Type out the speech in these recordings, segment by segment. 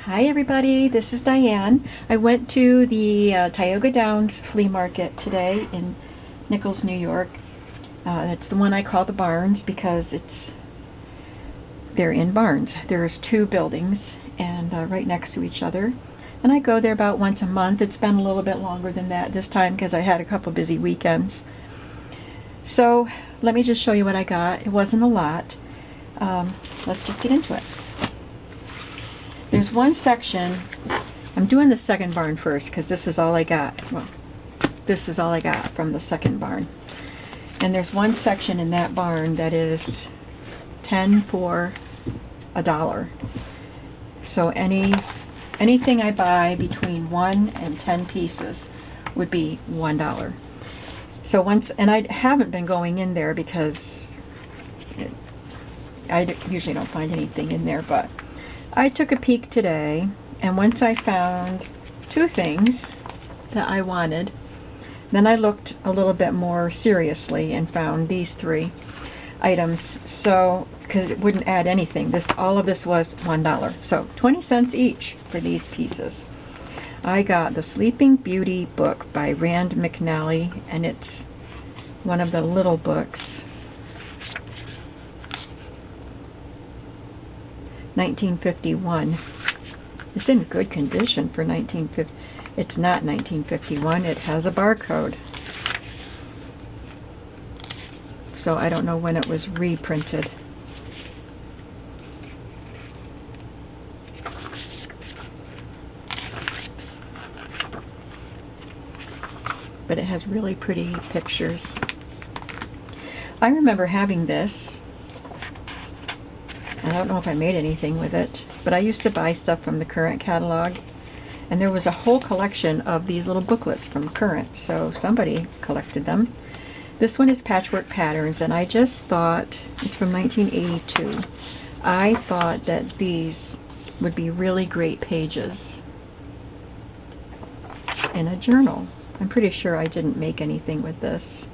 Hi everybody, this is Diane. I went to the Tioga Downs flea market today in Nichols, New York. That's the one I call the Barns because they're in barns. There's two buildings and right next to each other. And I go there about once a month. It's been a little bit longer than that this time because I had a couple busy weekends. So let me just show you what I got. It wasn't a lot. Let's just get into it. There's one section, I'm doing the second barn first because this is all I got. Well, this is all I got from the second barn. And there's one section in that barn that is 10 for $1. So anything I buy between 1 and 10 pieces would be $1. So and I haven't been going in there because I usually don't find anything in there, but I took a peek today, and once I found two things that I wanted, then I looked a little bit more seriously and found these three items. So, because it wouldn't add anything, all of this was $1. So 20 cents each for these pieces. I got the Sleeping Beauty book by Rand McNally, and it's one of the little books. 1951. It's in good condition for 1950. It's not 1951. It has a barcode. So I don't know when it was reprinted. But it has really pretty pictures. I remember having this. I don't know if I made anything with it, but I used to buy stuff from the Current catalog, and there was a whole collection of these little booklets from Current, so somebody collected them. This one is Patchwork Patterns, and I just thought, it's from 1982, I thought that these would be really great pages in a journal. I'm pretty sure I didn't make anything with this.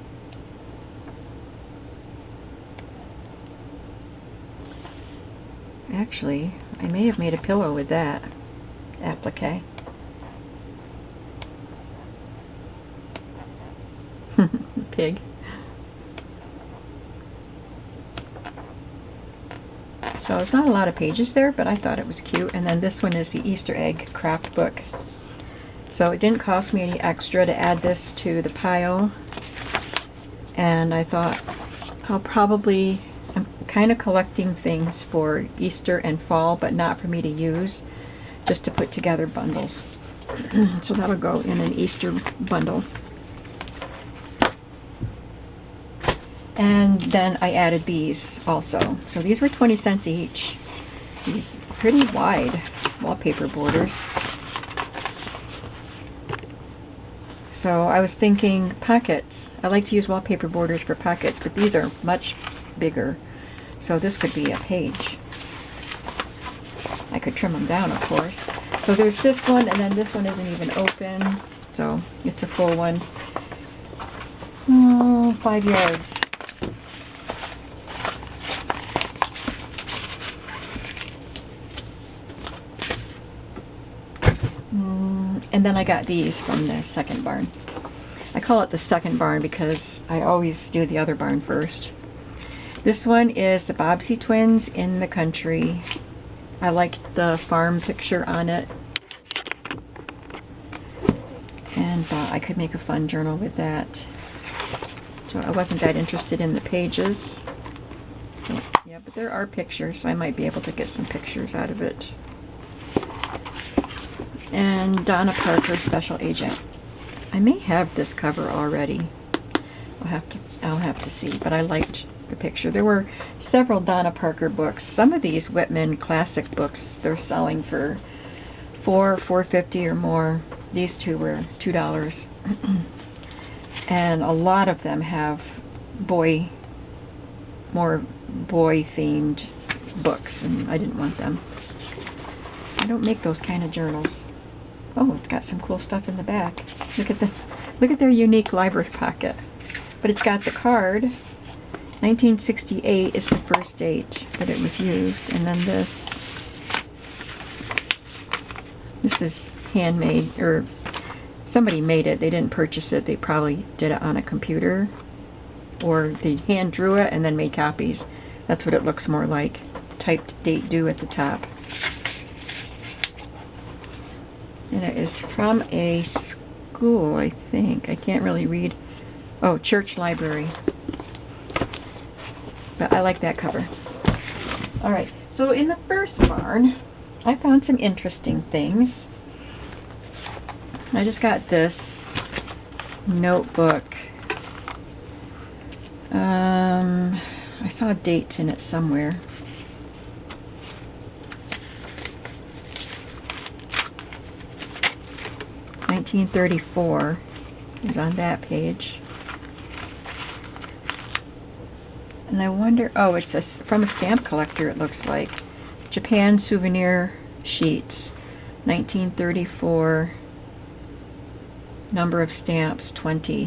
Actually, I may have made a pillow with that applique. Pig. So it's not a lot of pages there, but I thought it was cute. And then this one is the Easter egg craft book. So it didn't cost me any extra to add this to the pile. And I thought I'm kind of collecting things for Easter and fall, but not for me to use, just to put together bundles. So that'll go in an Easter bundle. And then I added these also. So these were 20 cents each. These pretty wide wallpaper borders. So I was thinking pockets. I like to use wallpaper borders for pockets, but these are much bigger. So this could be a page. I could trim them down, of course. So there's this one, and then this one isn't even open. So it's a full one. Oh, 5 yards. And then I got these from the second barn. I call it the second barn because I always do the other barn first. This one is the Bobbsey twins in the country. I liked the farm picture on it. And thought I could make a fun journal with that. So I wasn't that interested in the pages. Yeah, but there are pictures, so I might be able to get some pictures out of it. And Donna Parker, Special Agent. I may have this cover already. I'll have to see, but I liked the picture. There were several Donna Parker books. Some of these Whitman classic books they're selling for $4.50 or more. These two were $2. And a lot of them have more boy themed books, and I didn't want them. I don't make those kind of journals. Oh, it's got some cool stuff in the back. Look at their unique library pocket. But it's got the card. 1968 is the first date that it was used, and then this This is handmade, or somebody made it. They didn't purchase it. They probably did it on a computer, or they hand drew it and then made copies. That's what it looks more like. Typed date due at the top. And it is from a school, I think. I can't really read. Oh, church library. But I like that cover. All right, so in the first barn, I found some interesting things. I just got this notebook. I saw dates in it somewhere. $1934 is on that page. And I wonder, oh, it's from a stamp collector, it looks like. Japan souvenir sheets, 1934. Number of stamps, 20.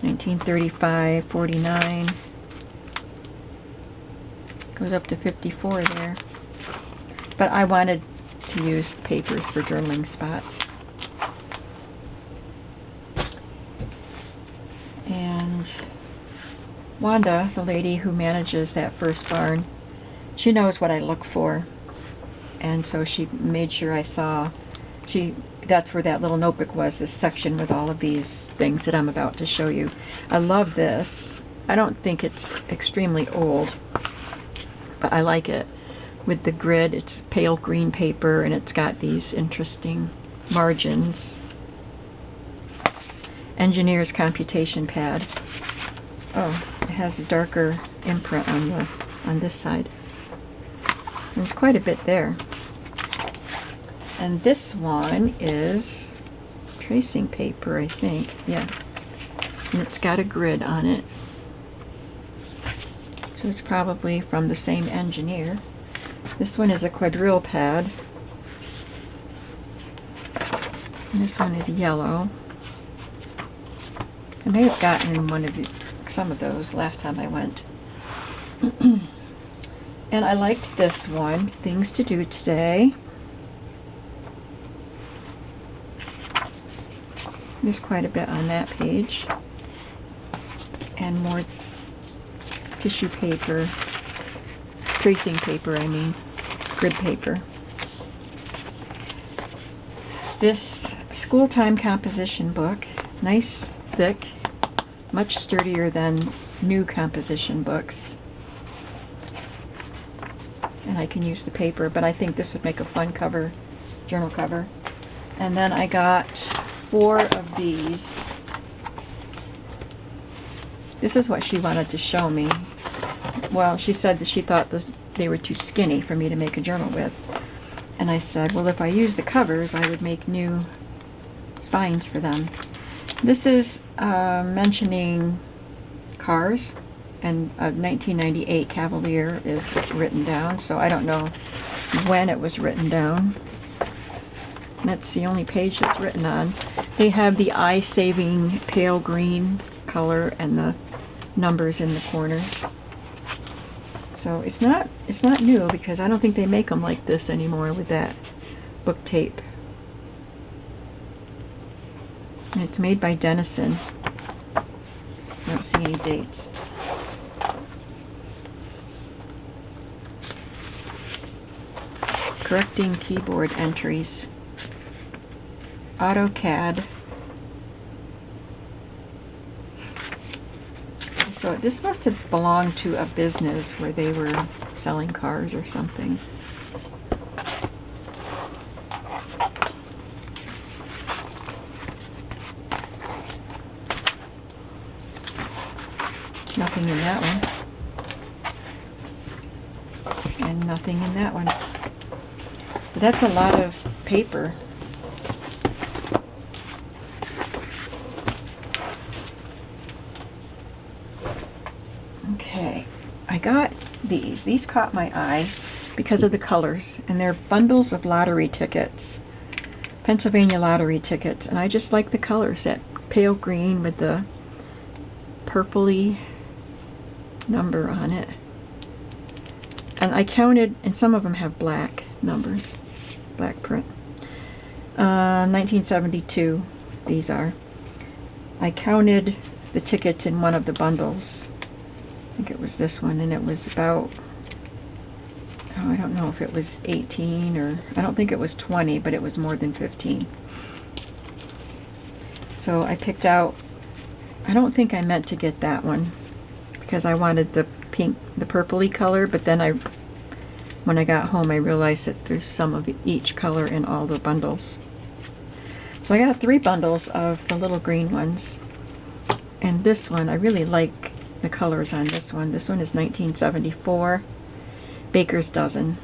1935, 49. Goes up to 54 there. But I wanted to use the papers for journaling spots. And Wanda, the lady who manages that first barn, she knows what I look for. And so she made sure I saw, that's where that little notebook was, this section with all of these things that I'm about to show you. I love this. I don't think it's extremely old, but I like it. With the grid, it's pale green paper and it's got these interesting margins. Engineer's computation pad. Oh, it has a darker imprint on this side. And it's quite a bit there. And this one is tracing paper, I think. Yeah. And it's got a grid on it. So it's probably from the same engineer. This one is a quadrille pad. And this one is yellow. I may have gotten some of those last time I went. And I liked this one, Things to Do Today. There's quite a bit on that page. And more tissue paper, tracing paper, I mean, grid paper. This school time composition book, nice, thick, much sturdier than new composition books. And I can use the paper, but I think this would make a fun cover, journal cover. And then I got 4 of these. This is what she wanted to show me. Well, she said that she thought they were too skinny for me to make a journal with. And I said, well, if I use the covers, I would make new spines for them. This is mentioning cars, and a 1998 Cavalier is written down, so I don't know when it was written down. That's the only page that's written on. They have the eye-saving pale green color and the numbers in the corners. So it's not new, because I don't think they make them like this anymore with that book tape. And it's made by Denison. I don't see any dates. Correcting keyboard entries. AutoCAD. So this must have belonged to a business where they were selling cars or something. Nothing in that one. And nothing in that one. But that's a lot of paper. Okay, I got these. These caught my eye because of the colors, and they're bundles of lottery tickets, Pennsylvania lottery tickets, and I just like the colors, that pale green with the purpley number on it. And I counted, and some of them have black numbers, black print. 1972, these are. I counted the tickets in one of the bundles. I think it was this one, and it was about, oh, I don't know if it was 18 or, I don't think it was 20, but it was more than 15. So I picked out, I don't think I meant to get that one because I wanted the pink, the purpley color, but then when I got home, I realized that there's some of each color in all the bundles. So I got 3 bundles of the little green ones. And this one, I really like the colors on this one. This one is 1974, Baker's Dozen.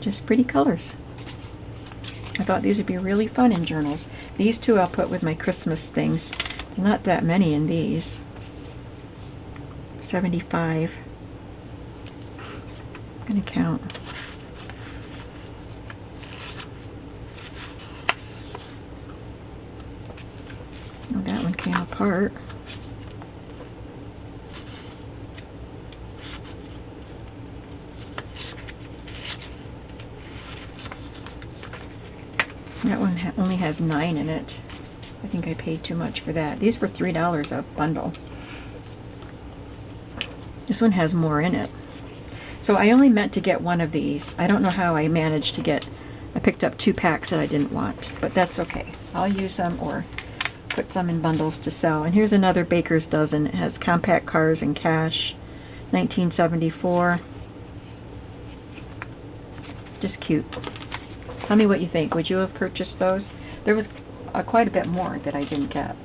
Just pretty colors. I thought these would be really fun in journals. These 2 I'll put with my Christmas things. There's not that many in these. 75. I'm gonna count. Oh, that one came apart. That one only has 9 in it. I think I paid too much for that. These were $3 a bundle. This one has more in it. So I only meant to get one of these. I don't know how I managed to get, I picked up 2 packs that I didn't want, but that's okay. I'll use them or put some in bundles to sell. And here's another Baker's Dozen. It has compact cars and cash, 1974. Just cute. Tell me what you think. Would you have purchased those? There was quite a bit more that I didn't get.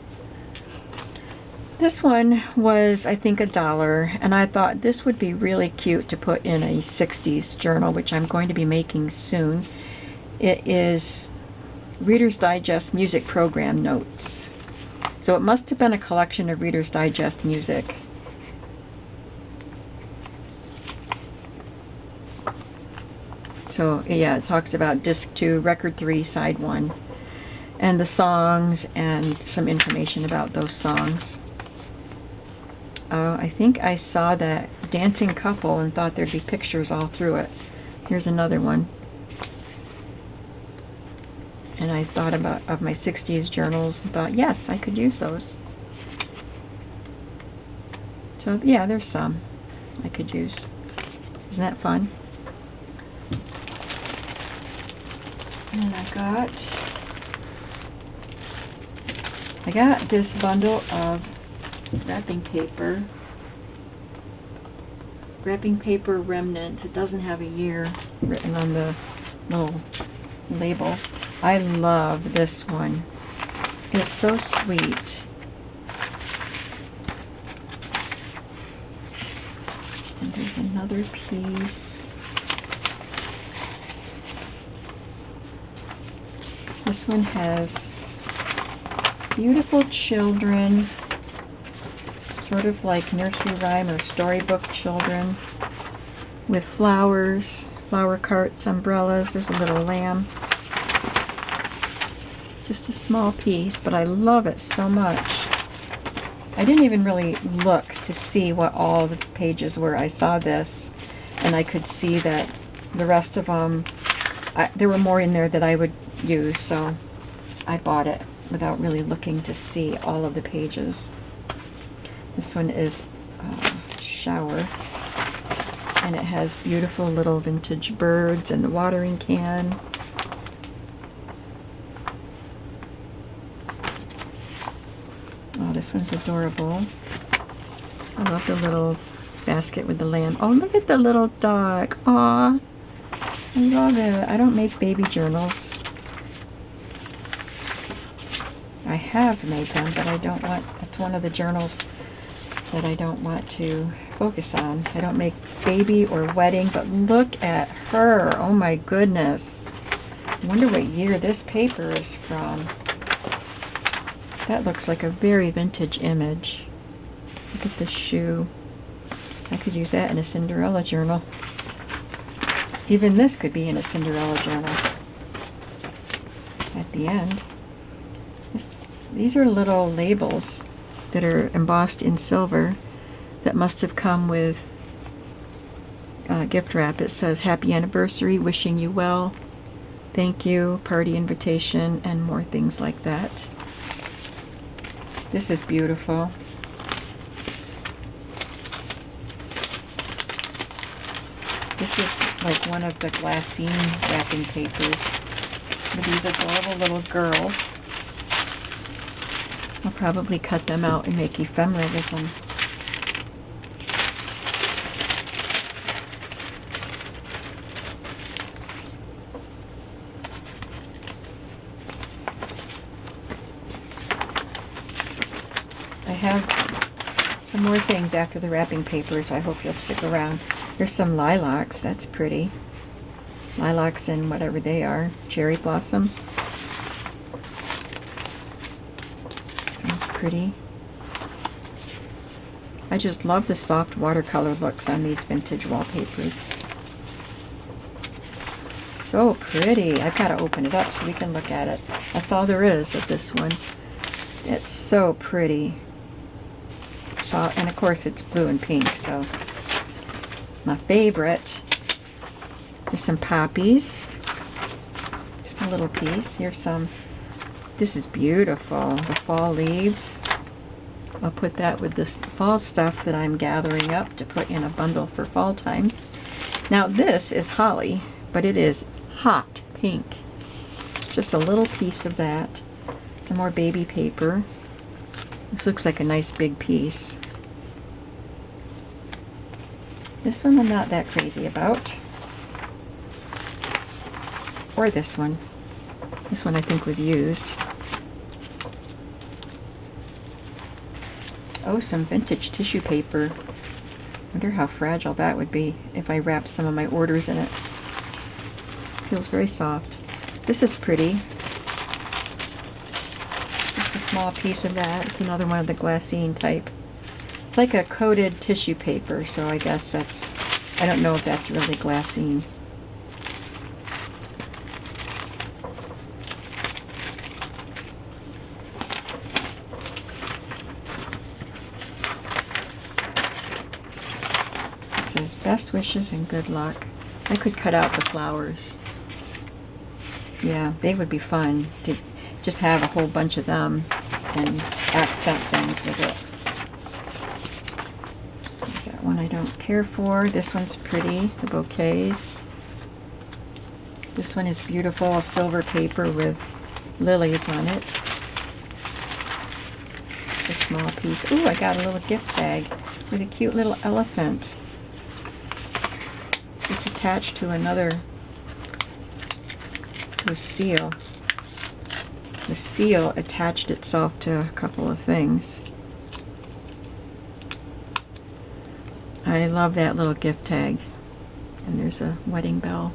This one was, I think, $1, and I thought this would be really cute to put in a 60s journal, which I'm going to be making soon. It is Reader's Digest Music Program Notes. So it must have been a collection of Reader's Digest music. So yeah, it talks about disc 2, record 3, side 1, and the songs and some information about those songs. I think I saw that dancing couple and thought there'd be pictures all through it. Here's another one. And I thought of my 60s journals and thought, yes, I could use those. So yeah, there's some I could use. Isn't that fun? And I got this bundle of wrapping paper remnants. It doesn't have a year written on the little label. I love this one. It's so sweet. And there's another piece. This one has beautiful children, sort of like nursery rhyme or storybook children, with flowers, flower carts, umbrellas. There's a little lamb. Just a small piece, but I love it so much. I didn't even really look to see what all the pages were. I saw this, and I could see that the rest of them, there were more in there that I would use, so I bought it without really looking to see all of the pages. This one is shower, and it has beautiful little vintage birds and the watering can. Oh, this one's adorable. I love the little basket with the lamb. Oh, look at the little dog. Aw, I love it. I don't make baby journals. I have made them, but I don't want, it's one of the journals that I don't want to focus on. I don't make baby or wedding, but look at her. Oh my goodness. I wonder what year this paper is from. That looks like a very vintage image. Look at this shoe. I could use that in a Cinderella journal. Even this could be in a Cinderella journal. At the end. These are little labels that are embossed in silver that must have come with gift wrap. It says, "Happy anniversary, wishing you well. Thank you, party invitation," and more things like that. This is beautiful. This is like one of the glassine wrapping papers for these adorable little girls. I'll probably cut them out and make ephemera with them. I have some more things after the wrapping paper, so I hope you'll stick around. There's some lilacs. That's pretty. Lilacs and whatever they are. Cherry blossoms. This one's pretty. I just love the soft watercolor looks on these vintage wallpapers. So pretty. I've got to open it up so we can look at it. That's all there is of this one. It's so pretty. And of course it's blue and pink, so my favorite. There's some poppies. Just a little piece. Here's some. This is beautiful. The fall leaves. I'll put that with this fall stuff that I'm gathering up to put in a bundle for fall time. Now this is holly, but it is hot pink. Just a little piece of that. Some more baby paper. This looks like a nice big piece. This one I'm not that crazy about. Or this one. This one I think was used. Oh, some vintage tissue paper. Wonder how fragile that would be if I wrapped some of my orders in it. Feels very soft. This is pretty. Just a small piece of that. It's another one of the glassine type. It's like a coated tissue paper, so I guess that's, I don't know if that's really glassine. It says, "Best wishes and good luck." I could cut out the flowers. Yeah, they would be fun to just have a whole bunch of them and accent things with it. There's that one I don't care for. This one's pretty, the bouquets. This one is beautiful, a silver paper with lilies on it. A small piece. Ooh, I got a little gift bag with a cute little elephant. It's attached to another, to a seal. The seal attached itself to a couple of things. I love that little gift tag. And there's a wedding bell.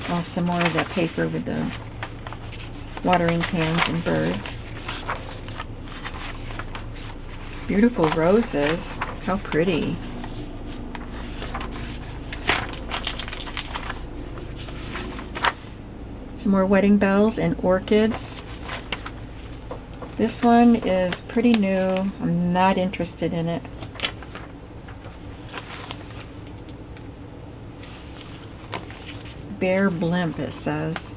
Oh, some more of that paper with the watering cans and birds. Beautiful roses. How pretty. Some more wedding bells and orchids. This one is pretty new. I'm not interested in it. Bear blimp, it says.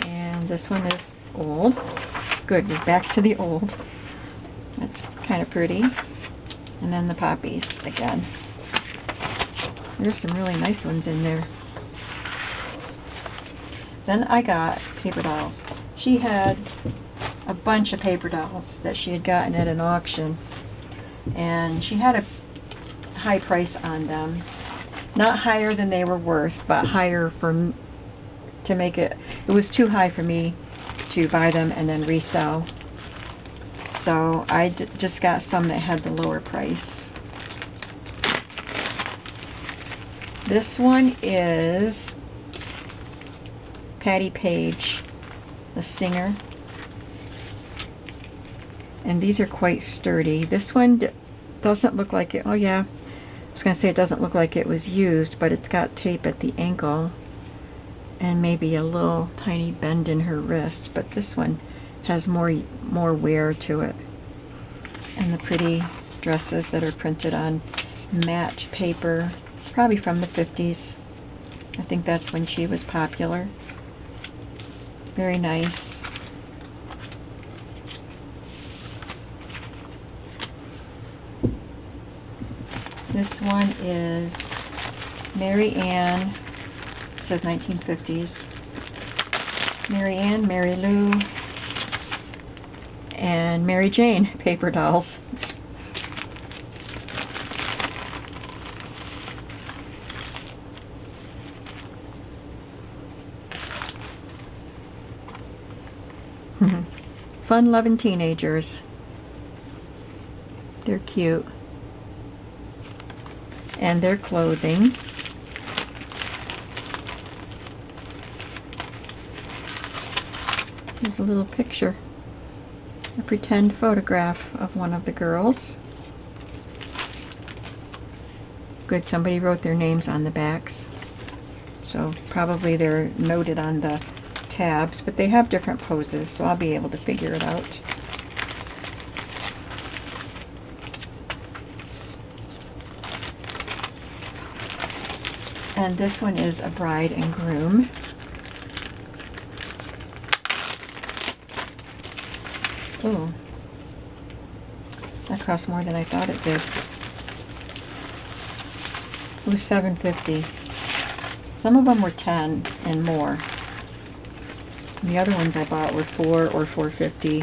And this one is old. Good, we're back to the old. That's kind of pretty. And then the poppies again. There's some really nice ones in there. Then I got paper dolls. She had a bunch of paper dolls that she had gotten at an auction. And she had a high price on them. Not higher than they were worth, but higher for to make it. It was too high for me to buy them and then resell. So I just got some that had the lower price. This one is Patti Page, the singer. And these are quite sturdy. This one doesn't look like it. Oh yeah, I was going to say it doesn't look like it was used, but it's got tape at the ankle and maybe a little tiny bend in her wrist. But this one has more wear to it. And the pretty dresses that are printed on matte paper, probably from the 50s. I think that's when she was popular. Very nice. This one is Mary Ann, it says 1950s. Mary Ann, Mary Lou, and Mary Jane paper dolls. Fun-loving teenagers. They're cute. And their clothing. There's a little picture, a pretend photograph of one of the girls. Good, somebody wrote their names on the backs. So probably they're noted on the tabs, but they have different poses, so I'll be able to figure it out. And this one is a bride and groom. Ooh, that cost more than I thought it did. It was $7.50. Some of them were $10 and more. The other ones I bought were $4 or $4.50.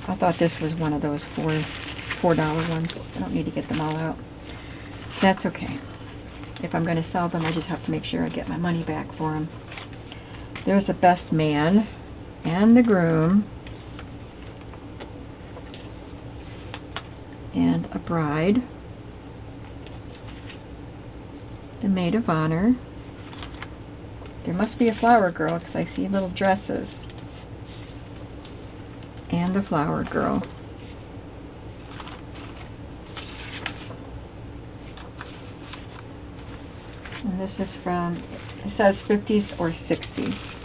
I thought this was one of those $4 ones. I don't need to get them all out. That's okay. If I'm going to sell them, I just have to make sure I get my money back for them. There's the best man and the groom and a bride, the maid of honor. There must be a flower girl because I see little dresses. And the flower girl. And this is from, it says 50s or 60s.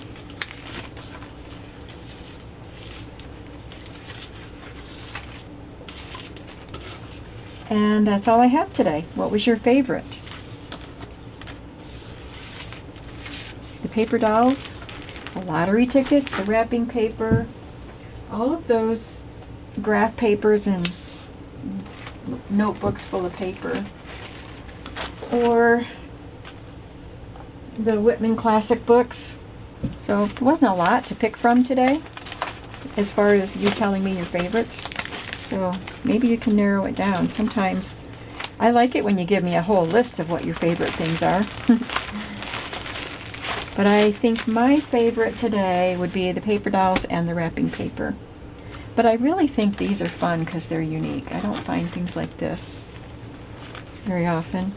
And that's all I have today. What was your favorite? The paper dolls, the lottery tickets, the wrapping paper, all of those graph papers and notebooks full of paper, or the Whitman Classic books. So it wasn't a lot to pick from today as far as you telling me your favorites. So maybe you can narrow it down. Sometimes I like it when you give me a whole list of what your favorite things are. But I think my favorite today would be the paper dolls and the wrapping paper. But I really think these are fun because they're unique. I don't find things like this very often.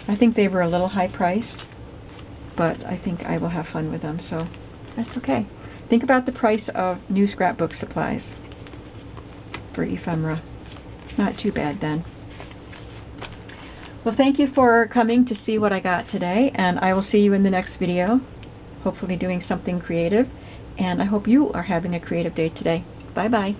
I think they were a little high priced, but I think I will have fun with them, so that's okay. Think about the price of new scrapbook supplies for ephemera. Not too bad then. Well, thank you for coming to see what I got today, and I will see you in the next video, hopefully doing something creative, and I hope you are having a creative day today. Bye-bye.